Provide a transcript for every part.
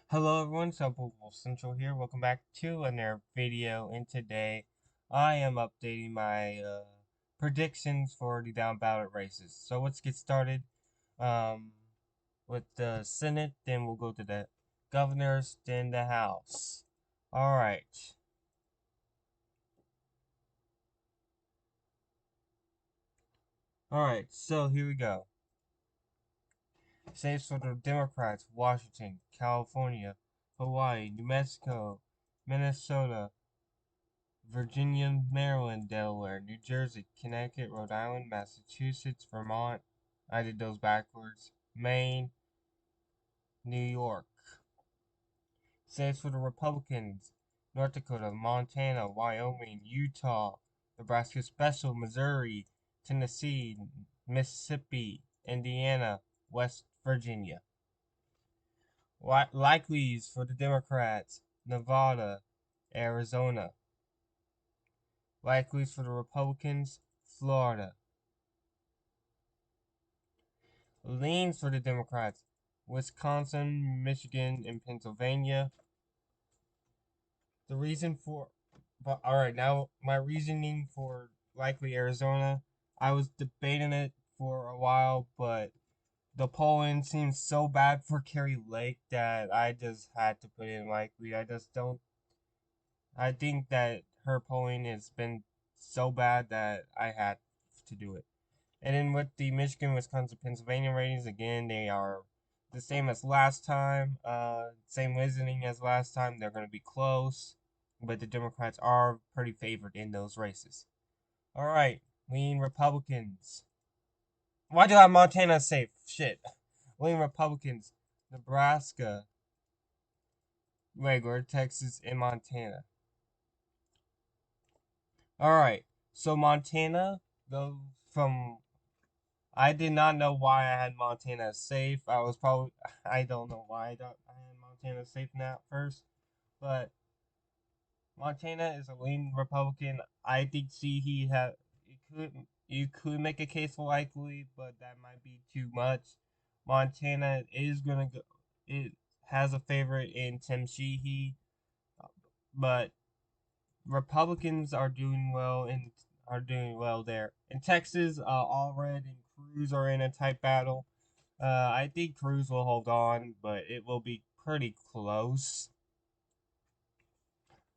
Hello everyone, Wolf Central here. Welcome back to another video. And today I am updating my predictions for the down ballot races. So let's get started um, with the Senate, then we'll go to the governors, then the House. Alright. Alright, so here we go. States for the Democrats: Washington, California, Hawaii, New Mexico, Minnesota, Virginia, Maryland, Delaware, New Jersey, Connecticut, Rhode Island, Massachusetts, Vermont. I did those backwards. Maine, New York. States for the Republicans: North Dakota, Montana, Wyoming, Utah, Nebraska Special, Missouri, Tennessee, Mississippi, Indiana, West Virginia. Likelies for the Democrats: Nevada, Arizona. Likelies for the Republicans: Florida. Leans for the Democrats: Wisconsin, Michigan, and Pennsylvania. The reason for, but all right, now my reasoning for likely Arizona. I was debating it for a while, but the polling seems so bad for Carrie Lake that I just had to put in likely. I just don't. I think that her polling has been so bad that I had to do it. And then with the Michigan, Wisconsin, Pennsylvania ratings, again, they are the same as last time. Same reasoning as last time. They're going to be close, but the Democrats are pretty favored in those races. All right, lean Republicans. Why do I have Montana safe? Shit. Lean Republicans. Nebraska, regular, Texas, and Montana. All right, so Montana goes from I did not know why I had Montana safe. I don't know why I had Montana safe now first, but Montana is a lean Republican. I did see you could make a case for likely, but that might be too much. Montana is gonna go. It has a favorite in Tim Sheehy, but Republicans are doing well there. In Texas, Allred and Cruz are in a tight battle. I think Cruz will hold on, but it will be pretty close.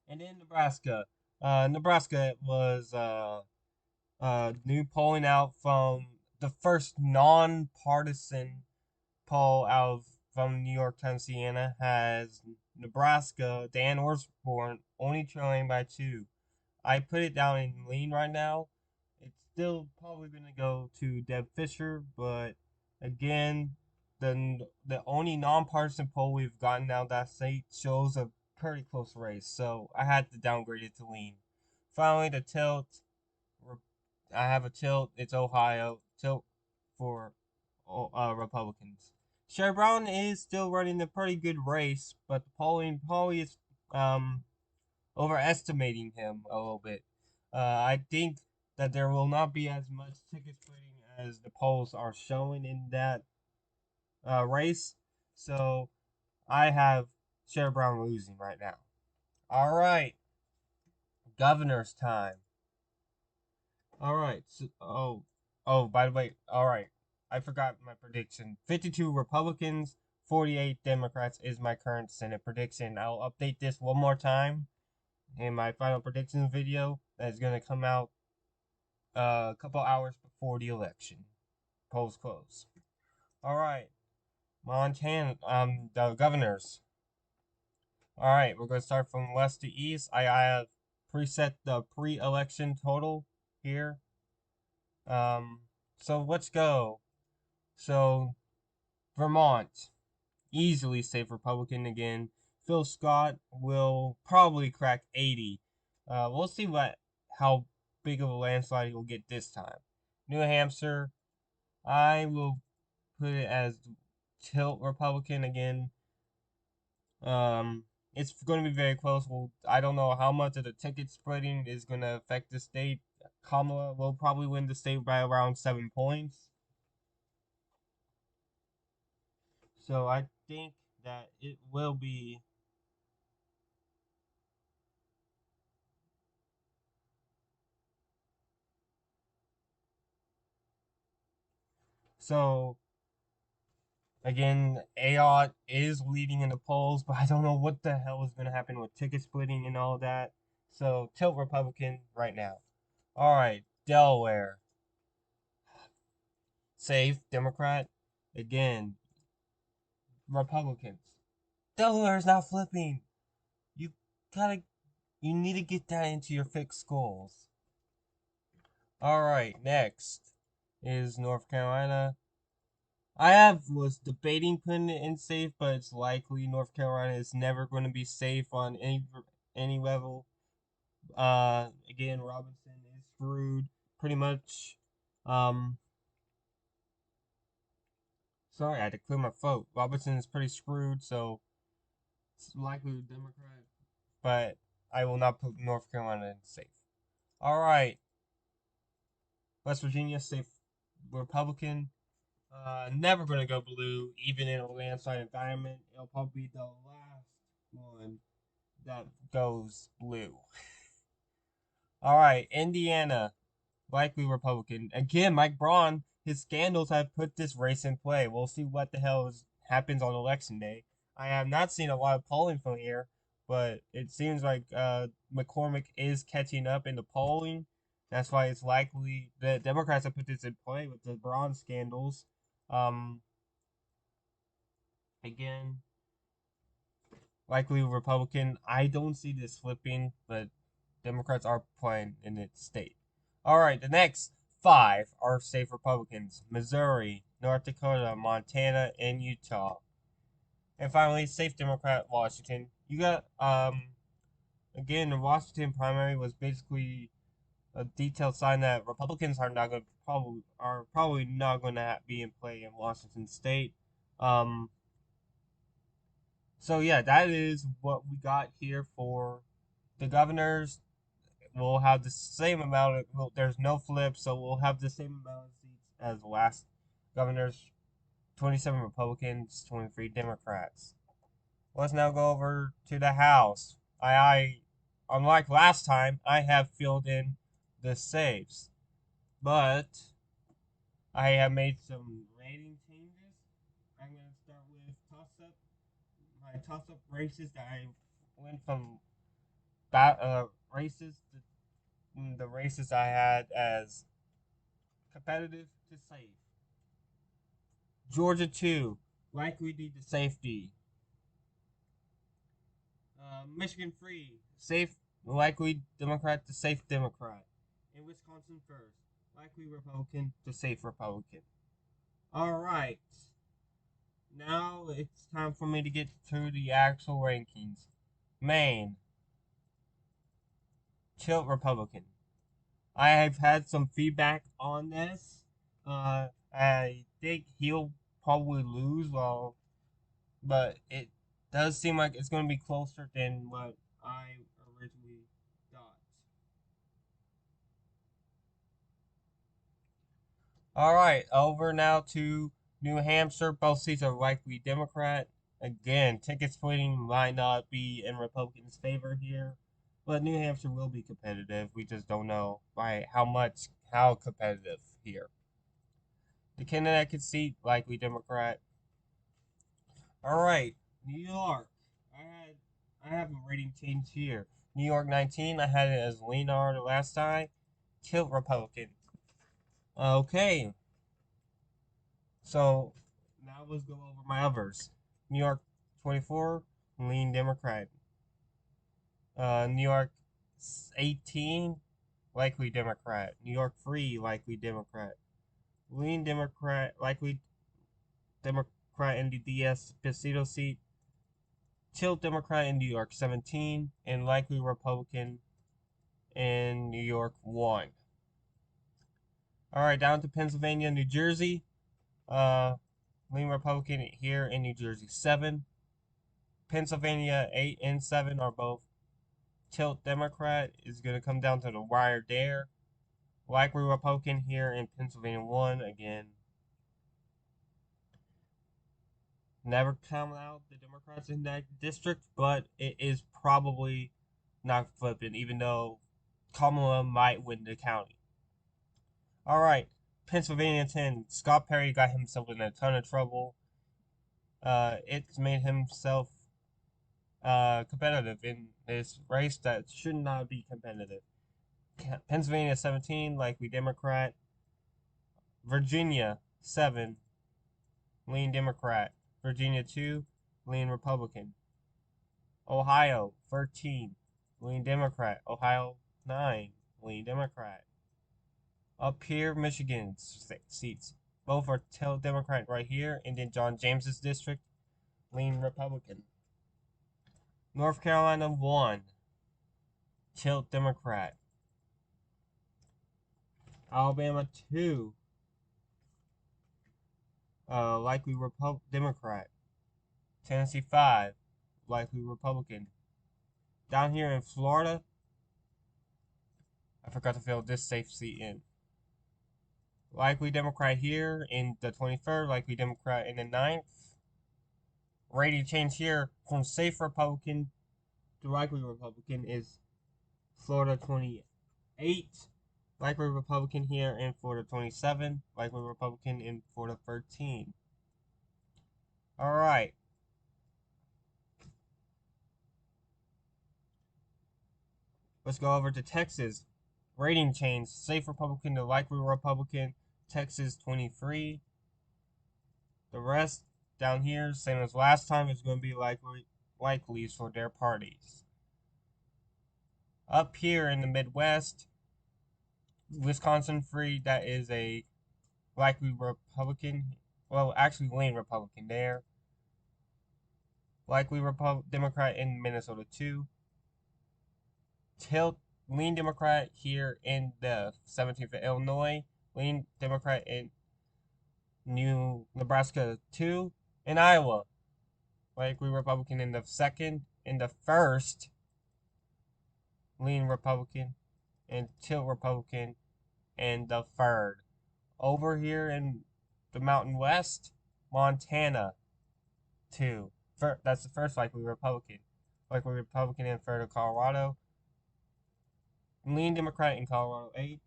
And in Nebraska, Nebraska was new polling out from the first non-partisan poll out from New York Times Siena has Nebraska, Dan Osborne, only trailing by 2. I put it down in lean right now. It's still probably going to go to Deb Fisher, but again, the only nonpartisan poll we've gotten now that state shows a pretty close race, so I had to downgrade it to lean. Finally, the tilt. I have a tilt. It's Ohio tilt for Republicans. Sherrod Brown is still running a pretty good race, but the polling probably is um overestimating him a little bit. I think that there will not be as much ticket splitting as the polls are showing in that race. So I have Sherrod Brown losing right now. All right, governor's time. All right. By the way, all right. I forgot my prediction. 52 Republicans, 48 Democrats is my current Senate prediction. I'll update this one more time in my final predictions video that's going to come out a couple hours before the election. Polls close. All right, Montana. The governors. All right, we're going to start from west to east. I have preset the pre-election total here. Um, so let's go. So Vermont easily safe Republican again. Phil Scott will probably crack 80. We'll see how big of a landslide he'll get this time. New Hampshire, I will put it as tilt Republican again. It's going to be very close. Well, I don't know how much of the ticket splitting is going to affect the state. Kamala will probably win the state by around 7 points. So I think that it will be. So again, AOT is leading in the polls, but I don't know what the hell is going to happen with ticket splitting and all that. So tilt Republican right now. All right, Delaware, safe Democrat. Again, Republicans. Delaware is not flipping. You gotta, you need to get that into your fixed goals. All right, next is North Carolina. Was debating putting it in safe, but it's likely North Carolina is never going to be safe on any level. Again, Robinson is screwed pretty much. Um, sorry, I had to clear my throat. Robinson is pretty screwed, so it's likely a Democrat, but I will not put North Carolina in safe. All right, West Virginia safe Republican. Never gonna go blue, even in a landslide environment. It'll probably be the last one that goes blue. All right, Indiana, likely Republican. Again, Mike Braun, his scandals have put this race in play. We'll see what the hell happens on election day. I have not seen a lot of polling from here, but it seems like McCormick is catching up in the polling. That's why it's likely the Democrats have put this in play with the Braun scandals. Um, again, likely Republican. I don't see this flipping, but Democrats are playing in its state. All right, the next five are safe Republicans: Missouri, North Dakota, Montana, and Utah. And finally, safe Democrat Washington. You got again the Washington primary was basically a detailed sign that Republicans are probably not going to be in play in Washington State. Um, so yeah, that is what we got here for the governors. We'll have the same amount of. Well, there's no flip, so we'll have the same amount of seats as the last governors. 27 Republicans, 23 Democrats. Let's now go over to the House. Unlike last time, I have filled in the saves, but I have made some rating changes. I'm going to start with my toss up races that I went from races to the races I had as competitive to safe. Georgia 2, likely due to safety. Michigan 3, safe, likely Democrat to safe Democrat. And Wisconsin first, likely Republican to safe Republican. All right. Now it's time for me to get to the actual rankings. Maine, tilt Republican. I have had some feedback on this. I think he'll probably lose, but it does seem like it's going to be closer than what I originally thought. All right, over now to New Hampshire. Both seats are likely Democrat. Again, ticket splitting might not be in Republicans' favor here, but New Hampshire will be competitive. We just don't know by how competitive here. The Connecticut seat, likely Democrat. All right, New York. I had I have a rating change here. New York 19. I had it as Leonard last time. Tilt Republican. Okay, so now let's go over my others. New York 24. Lean Democrat. New York 18. Likely Democrat. New York 3. Likely Democrat. Lean Democrat. Likely Democrat in the DS Pacito seat. Tilt Democrat in New York 17, and likely Republican in New York 1. All right, down to Pennsylvania, New Jersey. Lean Republican here in New Jersey 7. Pennsylvania 8 and 7 are both tilt Democrat. Is going to come down to the wire there. Likely Republican here in Pennsylvania 1 again. Never count out the Democrats in that district, but it is probably not flipping, even though Kamala might win the county. All right, Pennsylvania 10. Scott Perry got himself in a ton of trouble. It's made himself competitive in this race that should not be competitive. Pennsylvania 17, likely Democrat. Virginia 7, lean Democrat. Virginia 2, lean Republican. Ohio 13, lean Democrat. Ohio 9, lean Democrat. Up here, Michigan seats. Both are tilt Democrat right here, and then John James's district, lean Republican. North Carolina 1, tilt Democrat. Alabama 2, likely Democrat. Tennessee 5, likely Republican. Down here in Florida, I forgot to fill this safe seat in. Likely Democrat here in the 23rd, likely Democrat in the 9th. Rating change here from safe Republican to likely Republican is Florida 28, likely Republican here in Florida 27, likely Republican in Florida 13. All right. Let's go over to Texas. Rating change, safe Republican to likely Republican, Texas 23. The rest down here, same as last time, is going to be likelies for their parties. Up here in the Midwest, Wisconsin free, that is a likely Republican. Well, actually, lean Republican there. Likely Democrat in Minnesota 2. Tilt lean Democrat here in the 17th of Illinois. Lean Democrat in New Nebraska 2. In Iowa, likely Republican in the 2nd. In the 1st, lean Republican and tilt Republican in the 3rd. Over here in the Mountain West, Montana 2. That's the first likely Republican. Likely Republican in 3rd of Colorado. Lean Democrat in Colorado 8.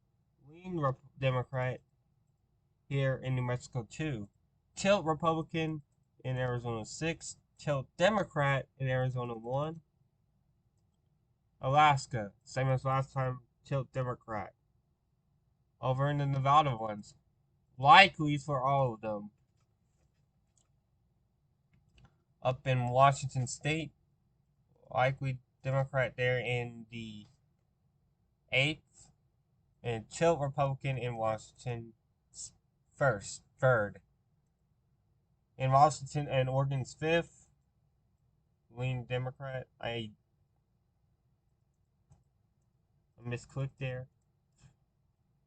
Lean Democrat here in New Mexico 2. Tilt Republican in Arizona 6. Tilt Democrat in Arizona 1. Alaska, same as last time, tilt Democrat. Over in the Nevada ones, likely for all of them. Up in Washington State, likely Democrat there in the 8th, and tilt Republican in Washington 3rd. In Washington and Oregon's 5th, lean Democrat. I misclicked there.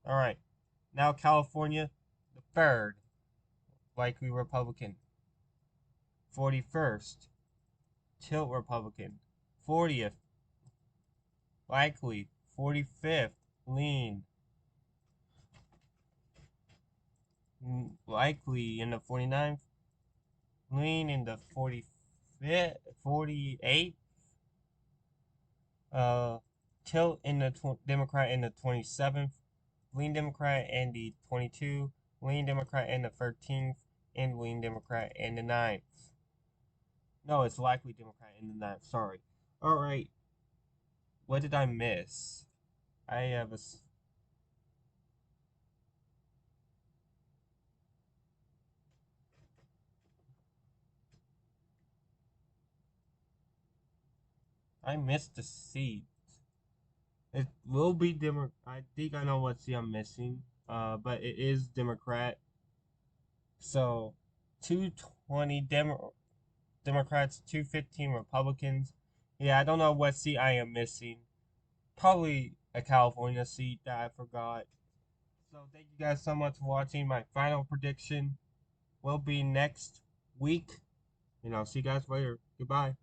All right, now California, the 3rd, likely Republican. 41st, tilt Republican. 40th, likely. 45th, lean. Likely in the 49th, lean in the 45th, 48th, tilt in the Democrat in the 27th, lean Democrat in the 22nd, lean Democrat in the 13th, and lean Democrat in the 9th. No, it's likely Democrat in the 9th, sorry. Alright, what did I miss? I have a... I missed the seat. It will be Democrat. I think I know what seat I'm missing. But it is Democrat. So, 220 Democrats, 215 Republicans. Yeah, I don't know what seat I am missing. Probably a California seat that I forgot. So, thank you guys so much for watching. My final prediction will be next week. And I'll see you guys later. Goodbye.